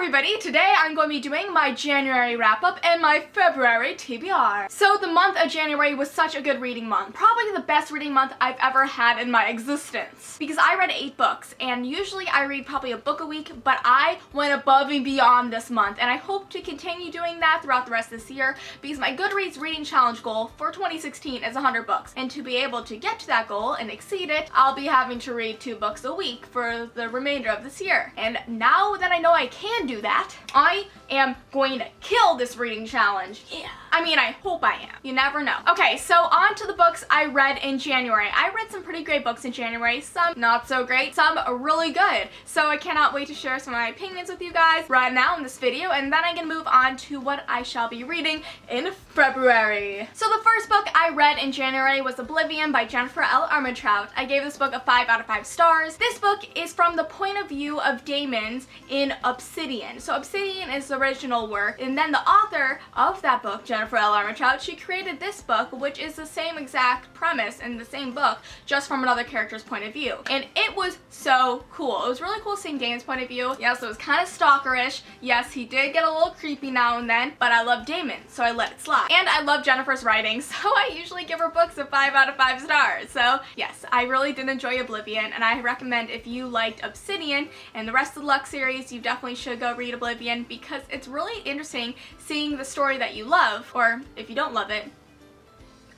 everybody, today I'm going to be doing my January wrap-up and my February TBR. So the month of January was such a good reading month. Probably the best reading month I've ever had in my existence. Because I read 8 books, and usually I read probably a book a week, but I went above and beyond this month, and I hope to continue doing that throughout the rest of this year, because my Goodreads reading challenge goal for 2016 is 100 books. And to be able to get to that goal and exceed it, I'll be having to read 2 books a week for the remainder of this year. And now that I know I can do that, I am going to kill this reading challenge. Yeah. I mean, I hope I am. You never know. Okay, so on to the books I read in January. I read some pretty great books in January, some not so great, some really good. So I cannot wait to share some of my opinions with you guys right now in this video, and then I can move on to what I shall be reading in February. So the first book I read in January was Oblivion by Jennifer L. Armentrout. I gave this book a 5 out of 5 stars. This book is from the point of view of Damon's in Obsidian. So Obsidian is the original work, and then the author of that book, Jennifer L. Armentrout, she created this book, which is the same exact premise in the same book, just from another character's point of view. And it was so cool. It was really cool seeing Damon's point of view. Yes, it was kind of stalkerish. Yes, he did get a little creepy now and then, but I love Damon, so I let it slide. And I love Jennifer's writing, so I usually give her books a 5 out of 5 stars. So yes, I really did enjoy Oblivion, and I recommend if you liked Obsidian and the rest of the Lux series, you definitely should go read Oblivion, because it's really interesting seeing the story that you love, or if you don't love it,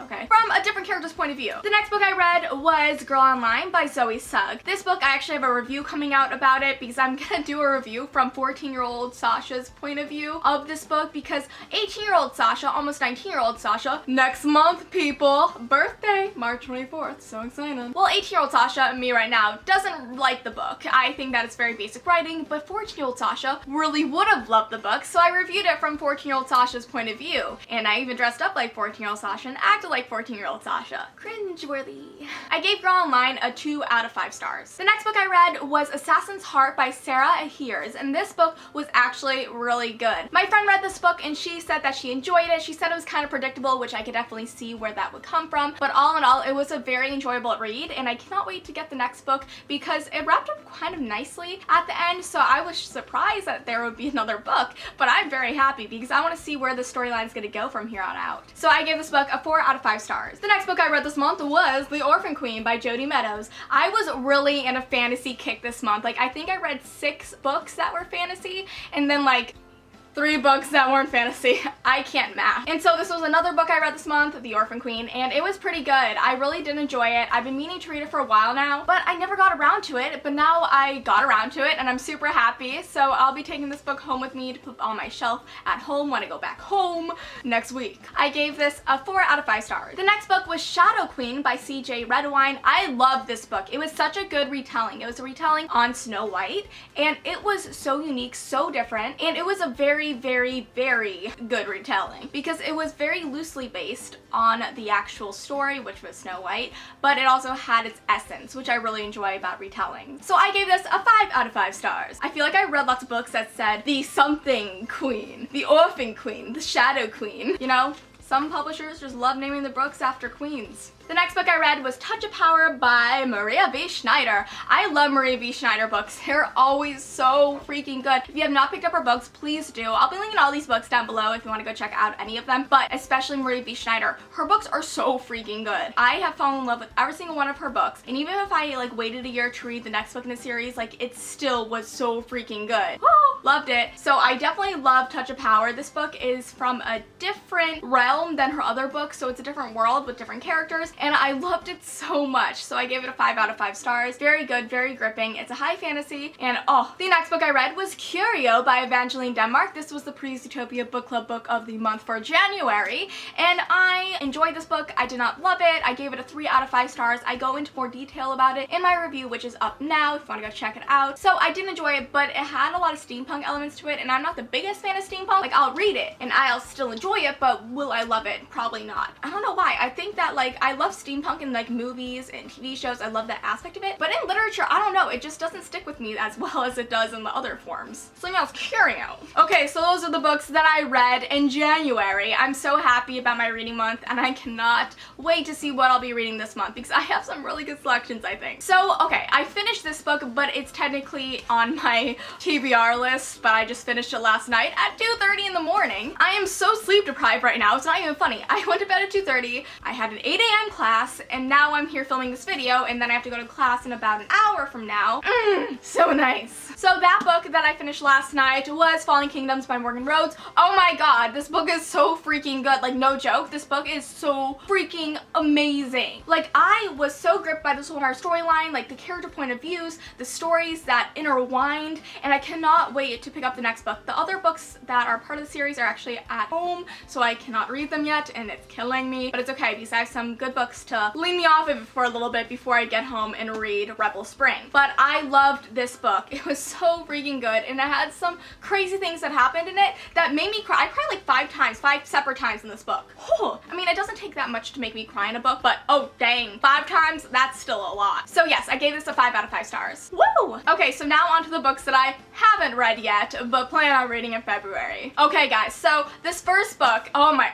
okay, from a different character's point of view. The next book I read was Girl Online by Zoe Sugg. This book, I actually have a review coming out about it, because I'm gonna do a review from 14-year-old Sasha's point of view of this book, because 18-year-old Sasha, almost 19-year-old Sasha, next month, people, birthday, March 24th, so excited. Well, 18-year-old Sasha, me right now, doesn't like the book. I think that it's very basic writing, but 14-year-old Sasha really would have loved the book, so I reviewed it from 14-year-old Sasha's point of view. And I even dressed up like 14-year-old Sasha and acted like 14-year-old Sasha. Cringeworthy. I gave Girl Online a 2 out of 5 stars. The next book I read was Assassin's Heart by Sarah Ahears, and this book was actually really good. My friend read this book and she said that she enjoyed it. She said it was kind of predictable, which I could definitely see where that would come from, but all in all, it was a very enjoyable read, and I cannot wait to get the next book because it wrapped up kind of nicely at the end, so I was surprised that there would be another book, but I'm very happy because I want to see where the storyline is going to go from here on out. So I gave this book a 4 out of 5 stars. The next book I read this month was The Orphan Queen by Jody Meadows. I was really in a fantasy kick this month. Like, I think I read 6 books that were fantasy, and then like 3 books that weren't fantasy. I can't math. And so this was another book I read this month, The Orphan Queen, and it was pretty good. I really did enjoy it. I've been meaning to read it for a while now, but I never got around to it, but now I got around to it and I'm super happy. So I'll be taking this book home with me to put on my shelf at home when I go back home next week. I gave this a 4 out of 5 stars. The next book was Shadow Queen by CJ Redwine. I love this book. It was such a good retelling. It was a retelling on Snow White, and it was so unique, so different, and it was a very, very good retelling because it was very loosely based on the actual story, which was Snow White, but it also had its essence, which I really enjoy about retelling. So I gave this a 5 out of 5 stars. I feel like I read lots of books that said the something queen, the orphan queen, the shadow queen. You know, some publishers just love naming the books after queens. The next book I read was Touch of Power by Maria V. Schneider. I love Maria V. Schneider books. They're always so freaking good. If you have not picked up her books, please do. I'll be linking all these books down below if you want to go check out any of them, but especially Maria V. Schneider. Her books are so freaking good. I have fallen in love with every single one of her books, and even if I like waited a year to read the next book in the series, like it still was so freaking good. Woo! Loved it. So I definitely love Touch of Power. This book is from a different realm than her other books, so it's a different world with different characters, and I loved it so much, so I gave it a 5 out of 5 stars. Very good, very gripping. It's a high fantasy, and oh, the next book I read was Curio by Evangeline Denmark. This was the Pre-Zootopia Book Club book of the month for January, and I enjoyed this book. I did not love it. I gave it a 3 out of 5 stars. I go into more detail about it in my review, which is up now if you want to go check it out. So I did enjoy it, but it had a lot of steampunk elements to it, and I'm not the biggest fan of steampunk. Like, I'll read it, and I'll still enjoy it, but will I love it? Probably not. I don't know why. I think that, like, I love love steampunk in like movies and TV shows. I love that aspect of it. But in literature, I don't know, it just doesn't stick with me as well as it does in the other forms. Something else, Curio. Okay, so those are the books that I read in January. I'm so happy about my reading month, and I cannot wait to see what I'll be reading this month because I have some really good selections, I think. So, okay, I finished this book, but it's technically on my TBR list, but I just finished it last night at 2:30 in the morning. I am so sleep deprived right now, it's not even funny. I went to bed at 2:30, I had an 8 a.m. class, and now I'm here filming this video, and then I have to go to class in about an hour from now. So nice. So that book that I finished last night was Falling Kingdoms by Morgan Rhodes. Oh my god, this book is so freaking good. Like, no joke, this book is so freaking amazing. Like, I was so gripped by this whole entire storyline, like the character point of views, the stories that intertwined, and I cannot wait to pick up the next book. The other books that are part of the series are actually at home, so I cannot read them yet, and it's killing me, but it's okay because I have some good books to lean me off of it for a little bit before I get home and read Rebel Spring. But I loved this book. It was so freaking good, and it had some crazy things that happened in it that made me cry. I cried like 5 separate times in this book. Whew. I mean, it doesn't take that much to make me cry in a book, but oh dang, 5 times, that's still a lot. So yes, I gave this a 5 out of 5 stars. Woo! Okay, so now on to the books that I haven't read yet, but plan on reading in February. Okay guys, so this first book, oh my,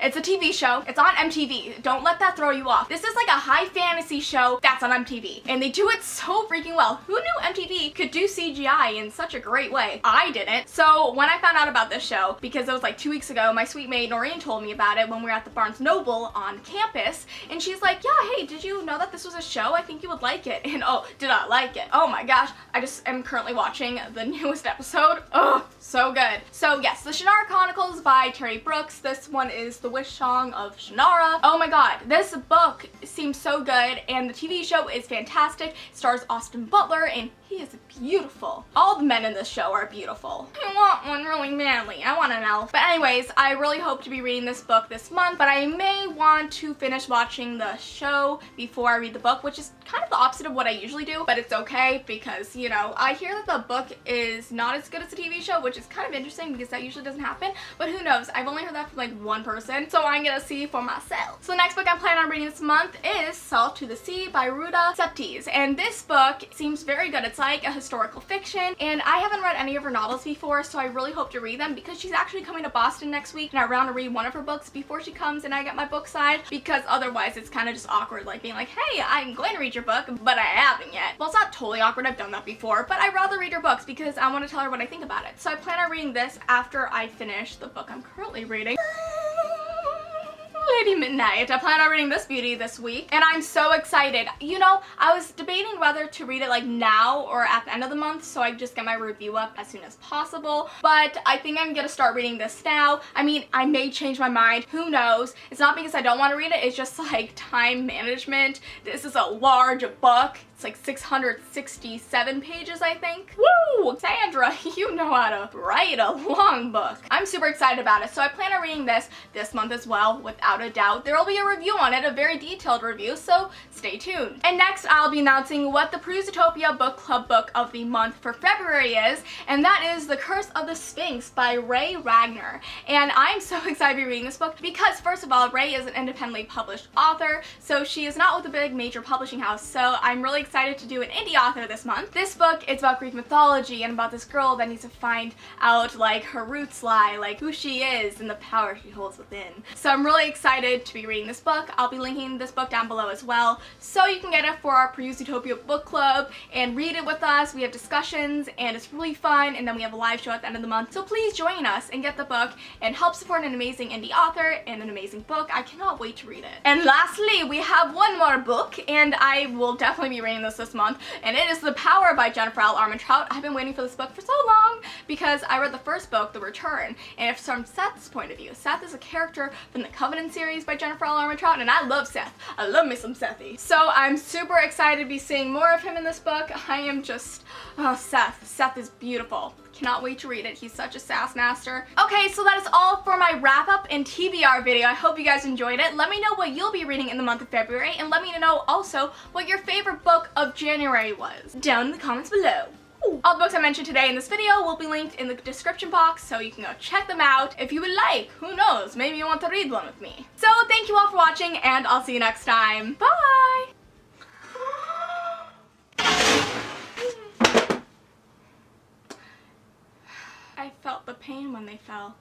it's a TV show. It's on MTV. Don't let that throw you off. This is like a high fantasy show that's on MTV, and they do it so freaking well. Who knew MTV could do CGI in such a great way? I didn't. So when I found out about this show, because it was like 2 weeks ago, my sweet maid Noreen told me about it when we were at the Barnes Noble on campus, and she's like, yeah, hey, did you know that this was a show? I think you would like it. And oh, did I like it? Oh my gosh, I just am currently watching the newest episode. Oh, so good. So yes, the Shannara Chronicles by Terry Brooks. This one is the Wish Song of Shannara. Oh my god, this book seems so good, and the TV show is fantastic. It stars Austin Butler, and he is beautiful. All the men in this show are beautiful. I want one really badly. I want an elf. But anyways, I really hope to be reading this book this month, but I may want to finish watching the show before I read the book, which is kind of the opposite of what I usually do, but it's okay because, you know, I hear that the book is not as good as the TV show, which is kind of interesting because that usually doesn't happen, but who knows? I've only heard that from like one person, so I'm gonna see for myself. So the next book I'm planning on reading this month is Salt to the Sea by Ruta Sepetys, and this book seems very good. It's like a historical fiction, and I haven't read any of her novels before, so I really hope to read them because she's actually coming to Boston next week, and I want to read one of her books before she comes and I get my book signed, because otherwise it's kind of just awkward, like being like, hey, I'm going to read your book, but I haven't yet. Well, it's not totally awkward, I've done that before, but I'd rather read her books because I want to tell her what I think about it. So I plan on reading this after I finish the book I'm currently reading. Lady Midnight. I plan on reading this beauty this week, and I'm so excited. You know, I was debating whether to read it like now or at the end of the month so I just get my review up as soon as possible, but I think I'm gonna start reading this now. I mean, I may change my mind, who knows? It's not because I don't want to read it, it's just like time management. This is a large book. It's like 667 pages, I think. Woo! Sandra, you know how to write a long book. I'm super excited about it, so I plan on reading this month as well, without a doubt. There will be a review on it, a very detailed review, so stay tuned. And next, I'll be announcing what the Utopia Book Club book of the month for February is, and that is The Curse of the Sphinx by Ragnar. And I'm so excited to be reading this book because, first of all, Ray is an independently published author, so she is not with a big major publishing house, so I'm really excited to do an indie author this month. This book is about Greek mythology and about this girl that needs to find out like her roots lie, like who she is and the power she holds within. So I'm really excited to be reading this book. I'll be linking this book down below as well, so you can get it for our Utopia book club and read it with us. We have discussions and it's really fun, and then we have a live show at the end of the month. So please join us and get the book and help support an amazing indie author and an amazing book. I cannot wait to read it. And lastly, we have one more book, and I will definitely be reading this month, and it is The Power by Jennifer L. Armentrout. I've been waiting for this book for so long because I read the first book, The Return, and it's from Seth's point of view. Seth is a character from the Covenant series by Jennifer L. Armentrout, and I love Seth. I love me some Sethy. So I'm super excited to be seeing more of him in this book. I am just, oh, Seth. Seth is beautiful. Cannot wait to read it. He's such a sass master. Okay, so that is all for my wrap-up and TBR video. I hope you guys enjoyed it. Let me know what you'll be reading in the month of February, and let me know also what your favorite book of January was down in the comments below. Woo! All the books I mentioned today in this video will be linked in the description box, so you can go check them out if you would like. Who knows, maybe you want to read one with me. So thank you all for watching, and I'll see you next time. Bye! I felt the pain when they fell.